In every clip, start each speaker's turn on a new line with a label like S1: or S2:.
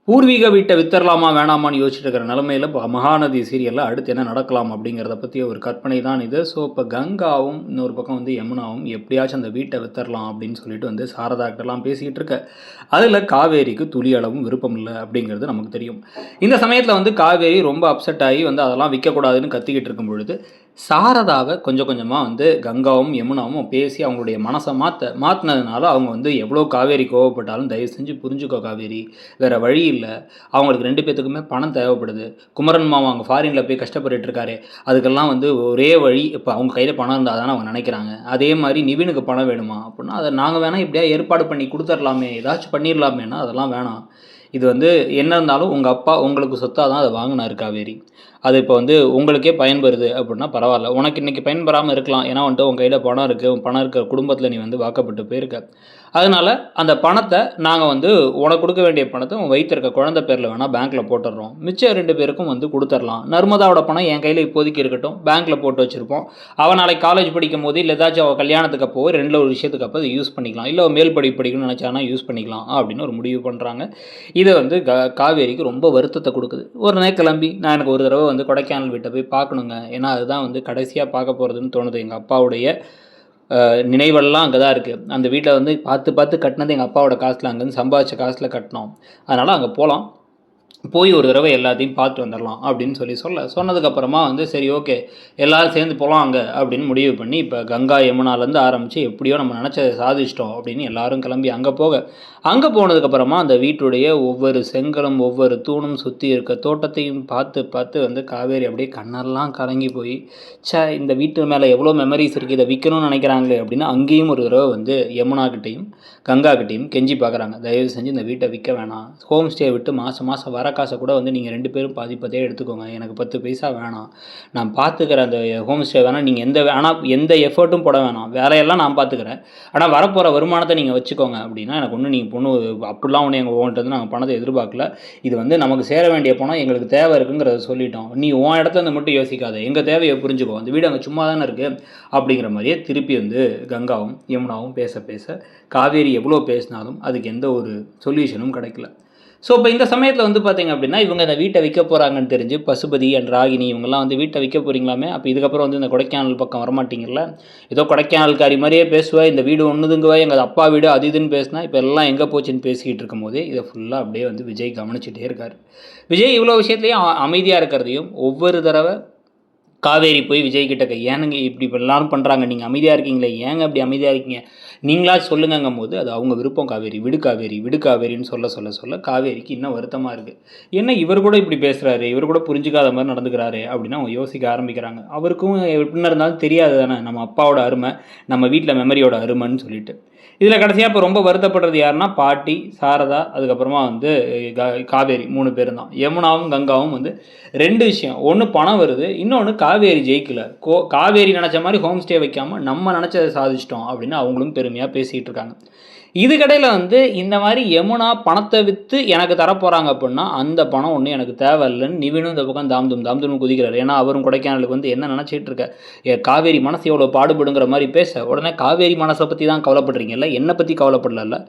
S1: பூர்வீக வீட்டை வித்தரலாமா வேணாமான்னு யோசிச்சுட்டு இருக்கிற நிலமையில இப்போ மகாநதி சீரியலில் அடுத்து என்ன நடக்கலாம் அப்படிங்கிறத பற்றி ஒரு கற்பனை தான் இது. ஸோ இப்போ கங்காவும் இன்னொரு பக்கம் வந்து யமுனாவும் எப்படியாச்சும் அந்த வீட்டை வித்தரலாம் அப்படின்னு சொல்லிட்டு வந்து சாரதாக்கிட்டலாம் பேசிக்கிட்டு இருக்க. அதில் காவேரிக்கு துளி அளவும் விருப்பம் இல்லை அப்படிங்கிறது நமக்கு தெரியும். இந்த சமயத்தில் வந்து காவேரி ரொம்ப அப்செட் ஆகி வந்து அதெல்லாம் விற்கக்கூடாதுன்னு கத்திக்கிட்டு இருக்கும் பொழுது சாரதாவை கொஞ்சம் கொஞ்சமாக வந்து கங்காவும் யமுனாவும் பேசி அவங்களுடைய மனசை மாற்றினதுனால அவங்க வந்து எவ்வளோ காவேரி கோவப்பட்டாலும் தயவு செஞ்சு புரிஞ்சுக்கோ காவேரி, வேறு வழி இல்லை, அவங்களுக்கு 2 பேத்துக்குமே பணம் தேவைப்படுது, குமரன் மாமா அவங்க ஃபாரினில் போய் கஷ்டப்பட்டுட்டு இருக்காரு, அதுக்கெல்லாம் வந்து ஒரே வழி இப்போ அவங்க கையில் பணம் இருந்தால் தானே அவங்க நினைக்கிறாங்க. அதே மாதிரி நிவினுக்கு பணம் வேணுமா அப்படின்னா அதை நாங்கள் வேணால் இப்படியா ஏற்பாடு பண்ணி கொடுத்துர்லாமே, ஏதாச்சும் பண்ணிடலாமேனா அதெல்லாம் வேணாம். இது வந்து என்ன இருந்தாலும் உங்கள் அப்பா உங்களுக்கு சொத்தாக தான் அதை வாங்கினார் காவேரி, அது இப்போ வந்து உங்களுக்கே பயன்பெறுது அப்படின்னா பரவாயில்ல, உனக்கு இன்றைக்கி பயன்பெறாமல் இருக்கலாம், ஏன்னா வந்துட்டு உங்கள் கையில் பணம் இருக்குது, பணம் இருக்கிற குடும்பத்தில் நீ வந்து வாக்கப்பட்டு போயிருக்க, அதனால் அந்த பணத்தை நாங்கள் வந்து உனக்கு கொடுக்க வேண்டிய பணத்தை உன் வைத்திருக்க குழந்தை பேரில் வேணால் பேங்க்கில் போட்டுடுறோம், மிச்சம் 2 பேருக்கும் வந்து கொடுத்துடலாம், நர்மதாவோட பணம் என் கையில் இப்போதைக்கு இருக்கட்டும், பேங்க்கில் போட்டு வச்சுருப்போம், அவன் நாளைக்கு காலேஜ் படிக்கும் போது இல்லை ஏதாச்சும் அவள் கல்யாணத்துக்கு அப்போ 2 ஒரு விஷயத்துக்கு அப்போ அதை யூஸ் பண்ணிக்கலாம், இல்லை மேல் படிக்கணும்னு நினச்சானா யூஸ் பண்ணிக்கலாம் அப்படின்னு ஒரு முடிவு பண்ணுறாங்க. இதை வந்து காவேரிக்கு ரொம்ப வருத்தத்தை கொடுக்குது. ஒரு நாள் கிளம்பி நான் எனக்கு ஒரு தடவை வந்து கொடைக்கானல் வீட்டை போய் பார்க்கணுங்க, ஏன்னா அதுதான் வந்து கடைசியாக பார்க்க போகிறதுன்னு தோணுது, எங்கள் அப்பாவுடைய நினைவெல்லாம் அங்கே தான் இருக்குது, அந்த வீட்டை வந்து பார்த்து கட்டினது எங்கள் அப்பாவோட காசில், அங்கேருந்து சம்பாதிச்ச காசில் கட்டினோம், அதனால் அங்கே போகலாம், போய் ஒரு தடவை எல்லாத்தையும் பார்த்து வந்துடலாம் அப்படின்னு சொன்னதுக்கப்புறமா வந்து சரி ஓகே எல்லோரும் சேர்ந்து போகலாம் அங்கே அப்படின்னு முடிவு பண்ணி இப்போ கங்கா யமுனாலேருந்து ஆரம்பித்து எப்படியோ நம்ம நினச்சதை சாதிச்சிட்டோம் அப்படின்னு எல்லோரும் கிளம்பி அங்கே போனதுக்கப்புறமா அந்த வீட்டுடைய ஒவ்வொரு செங்கலும் ஒவ்வொரு தூணும் சுற்றி இருக்க தோட்டத்தையும் பார்த்து வந்து காவேரி அப்படியே கண்ணெல்லாம் கலங்கி போய் இந்த வீட்டு மேலே எவ்வளோ மெமரிஸ் இருக்குது, இதை விற்கணும்னு நினைக்கிறாங்களே அப்படின்னு அங்கேயும் ஒரு தடவை வந்து யமுனாக்கிட்டையும் கங்காக்கிட்டையும் கெஞ்சி பார்க்குறாங்க, தயவு செஞ்சு இந்த வீட்டை விற்க வேணாம், ஹோம் ஸ்டே விட்டு மாதம் வர காசை கூட வந்து நீங்கள் 2 பேரும் பாதிப்பதே எடுத்துக்கோங்க, எனக்கு 10 பைசா வேணாம், நான் பார்த்துக்கிறேன், அந்த ஹோம் ஸ்டே வேணாம், நீங்கள் எந்த எஃபர்ட்டும் போட வேணாம், வேலையெல்லாம் நான் பார்த்துக்கிறேன், ஆனால் வரப்போகிற வருமானத்தை நீங்கள் வச்சுக்கோங்க அப்படின்னா எனக்கு ஒன்று நீங்கள் பொண்ணு அப்படிலாம் ஒன்று எங்கள் ஓன்ட்டு வந்து நாங்கள் பணத்தை எதிர்பார்க்கல, இது வந்து நமக்கு சேர வேண்டிய பணம் எங்களுக்கு தேவை இருக்குங்கிறத சொல்லிட்டோம், நீ உன் இடத்துல வந்து மட்டும் யோசிக்காத, எங்கள் தேவையை புரிஞ்சுக்கோ, அந்த வீடு அங்கே சும்மா தானே இருக்குது அப்படிங்கிற மாதிரியே திருப்பி வந்து கங்காவும் யமுனாவும் பேச காவேரி எவ்வளோ பேசினாலும் அதுக்கு எந்த ஒரு சொல்யூஷனும் கிடைக்கல. ஸோ இப்போ இந்த சமயத்தில் வந்து பார்த்திங்க அப்படின்னா இவங்க இந்த வீட்டை விற்க போகிறாங்கன்னு தெரிஞ்சு பசுபதி அண்ட் ராகினி இவங்கெல்லாம் வந்து வீட்டை விற்க போகிறீங்களாமே, அப்போ இதுக்கப்புறம் வந்து இந்த கொடைக்கானல் பக்கம் வரமாட்டிங்கல்ல, ஏதோ கொடைக்கானல்காரி மாதிரியே பேசுவேன், இந்த வீடு ஒன்றுதுங்குவா எங்கள் அப்பா வீடு அது இதுன்னு பேசினா இப்போ எல்லாம் எங்கே போச்சுன்னு பேசிக்கிட்டு இருக்கும் போதே இதை ஃபுல்லாக அப்படியே வந்து விஜய் கவனிச்சுட்டே இருக்கார். விஜய் இவ்வளோ விஷயத்துலையும் அமைதியாக இருக்கிறதையும் ஒவ்வொரு தடவை காவேரி போய் விஜய்கிட்ட ஏனுங்க இப்படி எல்லாரும் பண்ணுறாங்க, நீங்கள் அமைதியாக இருக்கீங்களே, ஏங்க அப்படி அமைதியாக இருக்கீங்க, நீங்களா சொல்லுங்கங்கும் போது அது அவங்க விருப்பம், காவேரி விடு காவேரின்னு சொல்ல காவேரிக்கு இன்னும் வருத்தமாக இருக்குது, என்ன இவர் கூட இப்படி பேசுகிறாரு, இவர் கூட புரிஞ்சுக்காத மாதிரி நடந்துக்கிறாரு அப்படின்னு அவங்க யோசிக்க ஆரம்பிக்கிறாங்க. அவருக்கும் எப்படின்னா இருந்தாலும் தெரியாது தானே நம்ம அப்பாவோட அருமை, நம்ம வீட்டில் மெமரியோட அருமைன்னு சொல்லிட்டு. இதில் கடைசியாக இப்போ ரொம்ப வருத்தப்படுறது யாருன்னா பாட்டி, சாரதா, அதுக்கப்புறமா வந்து காவேரி 3 பேரும் தான். யமுனாவும் கங்காவும் வந்து 2 விஷயம், ஒன்று பணம் வருது, இன்னொன்று காவேரி ஜெயிக்கல, காவேரி நினச்ச மாதிரி ஹோம் ஸ்டே வைக்காமல் நம்ம நினச்சதை சாதிச்சிட்டோம் அப்படின்னு அவங்களும் பெருமையாக பேசிகிட்டு இருக்காங்க. இதுக்கடையில் வந்து இந்த மாதிரி யமுனா பணத்தை விற்று எனக்கு தரப்போகிறாங்க அப்படின்னா அந்த பணம் ஒன்றும் எனக்கு தேவையில்லைன்னு நிவினும் இந்த பக்கம் தாம் குதிக்கிறார். ஏன்னா அவரும் கொடைக்கானலுக்கு வந்து என்ன நினச்சிட்டு இருக்க, காவேரி மனசு எவ்வளோ பாடுபடுங்கிற மாதிரி பேச உடனே காவேரி மனசை பற்றி தான் கவலைப்படுறீங்கல்ல, என்னை பற்றி கவலைப்படல,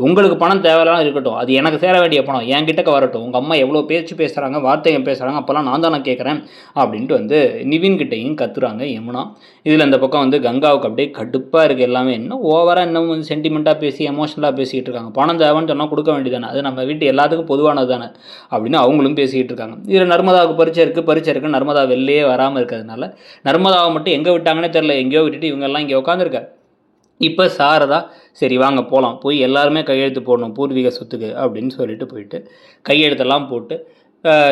S1: உங்களுக்கு பணம் தேவையெல்லாம் இருக்கட்டும், அது எனக்கு சேர வேண்டிய பணம் என்கிட்டக்க வரட்டும், உங்கள் அம்மா எவ்வளோ பேச்சு பேசுகிறாங்க, வார்த்தைகள் பேசுகிறாங்க, அப்போல்லாம் நான் தானே கேட்குறேன் அப்படின்ட்டு வந்து நிவின்கிட்டையும் கத்துறாங்க யமுனா. இதில் இந்த பக்கம் வந்து கங்காவுக்கு அப்படியே கடுப்பாக இருக்குது எல்லாமே, இன்னும் ஓவராக இன்னும் வந்து சென்டிமெண்ட்டாக பேசி எமோஷனலாக பேசிக்கிட்டு இருக்காங்க, பணம் தேவைன்னு சொன்னால் கொடுக்க வேண்டியதானே, அது நம்ம வீட்டு எல்லாத்துக்கும் பொதுவானது தானே அப்படின்னு அவங்களும் பேசிக்கிட்டு இருக்காங்க. இதில் நர்மதாவுக்கு பரிச்சை இருக்குது, நர்மதா வெளியே வராமல் இருக்கிறதுனால நர்மதாவை மட்டும் எங்கே விட்டாங்கன்னே தெரில, எங்கேயோ விட்டுட்டு இவங்கெல்லாம் இங்கே உட்காந்துருக்க. இப்போ சாரதா சரி வாங்க போகலாம், போய் எல்லாருமே கையெழுத்து போடணும் பூர்வீக சொத்துக்கு அப்படின்னு சொல்லிட்டு போயிட்டு கையெழுத்தெல்லாம் போட்டு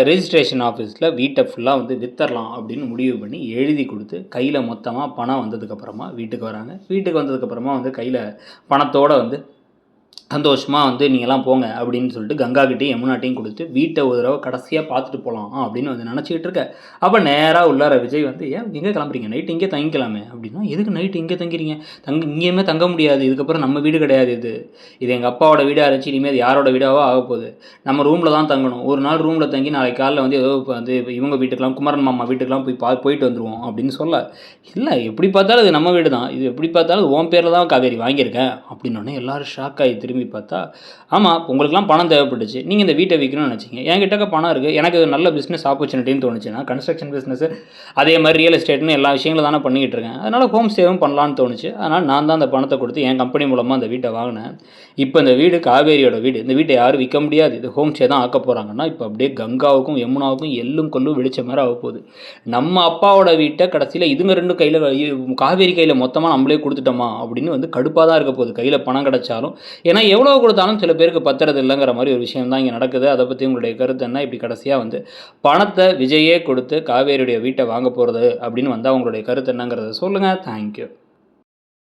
S1: ரெஜிஸ்ட்ரேஷன் ஆஃபீஸில் வீட்டை ஃபுல்லாக வந்து வித்தரலாம் அப்படின்னு முடிவு பண்ணி எழுதி கொடுத்து கையில் மொத்தமாக பணம் வந்ததுக்கப்புறமா வீட்டுக்கு வராங்க. வீட்டுக்கு வந்ததுக்கப்புறமா வந்து கையில் பணத்தோடு வந்து சந்தோஷமாக வந்து நீங்கள்லாம் போங்க அப்படின்னு சொல்லிட்டு கங்காக்கிட்டையும் யமுனாட்டையும் கொடுத்து வீட்டை ஒரு தடவை கடைசியாக பார்த்துட்டு போகலாம் அப்படின்னு வந்து நினச்சிக்கிட்டு இருக்க. அப்போ நேராக உள்ளார விஜய் வந்து ஏன் எங்கே கிளம்புறீங்க, நைட்டு இங்கே தங்கிக்கலாமே அப்படின்னா, எதுக்கு நைட்டு இங்கே தங்கிறீங்க, இங்கேயுமே தங்க முடியாது, இதுக்கப்புறம் நம்ம வீடு கிடையாது, இது எங்கள் அப்பாவோட வீடாக இருந்துச்சு, இனிமேல் யாரோட வீடாவோ ஆக போகுது, நம்ம ரூமில் தான் தங்கணும், ஒரு நாள் ரூமில் தங்கி நாளைக்கு காலையில் வந்து ஏதோ வந்து இவங்க வீட்டுக்கெலாம் குமரன் மாமா வீட்டுக்கெலாம் போயிட்டு வந்துடுவோம் அப்படின்னு சொல்ல, இல்லை எப்படி பார்த்தாலும் இது நம்ம வீடு தான், இது எப்படி பார்த்தாலும் ஓன் பேரில் தான் காவேரி வாங்கியிருக்கேன் அப்படின்னோடனே எல்லோரும் ஷாக் ஆகி திரும்பி திரும்பி பார்த்தா, ஆமாம் உங்களுக்குலாம் பணம் தேவைப்பட்டுச்சு. நீங்கள் இந்த வீட்டை விற்கணும்னு நினச்சிங்க. என்கிட்டக்க பணம் இருக்குது. எனக்கு இது நல்ல பிஸ்னஸ் ஆப்பர்ச்சுனிட்டின்னு தோணுச்சுன்னா, கன்ஸ்ட்ரக்ஷன் பிஸ்னஸ் அதே மாதிரி ரியல் எஸ்டேட்னு எல்லா விஷயங்களும் தானே பண்ணிக்கிட்டு இருக்கேன். அதனால் ஹோம் ஸ்டேவும் பண்ணலான்னு தோணுச்சு. அதனால் நான் தான் அந்த பணத்தை கொடுத்து என் கம்பெனி மூலமாக அந்த வீட்டை வாங்கினேன். இப்போ இந்த வீடு காவேரியோட வீடு. இந்த வீட்டை யாரும் விற்க முடியாது. இது ஹோம் ஸ்டே தான் ஆக்க போகிறாங்கன்னா, இப்போ அப்படியே கங்காவுக்கும் யமுனாவுக்கும் எள்ளும் கொள்ளும் வெடிச்ச மாதிரி ஆகப்போகுது. நம்ம அப்பாவோட வீட்டை கடைசியில் இதுங்க 2 கையில் காவேரி கையில் மொத்தமாக நம்மளே கொடுத்துட்டோமா அப்படின்னு வந்து கடுப்பாக தான் இருக்க போகுது. கையில் பணம் கிடைச்சாலும். ஏன்னா எவ்வளோ கொடுத்தாலும் சில பேருக்கு பத்துறது இல்லைங்கிற மாதிரி ஒரு விஷயம் தான் இங்கே நடக்குது. அதை பற்றி உங்களுடைய கருத்து என்ன? இப்படி கடைசியாக வந்து பணத்தை விஜயே கொடுத்து காவேரியுடைய வீட்டை வாங்க போகிறது அப்படின்னு வந்தால் உங்களுடைய கருத்து என்னங்கிறத சொல்லுங்கள். தேங்க்யூ.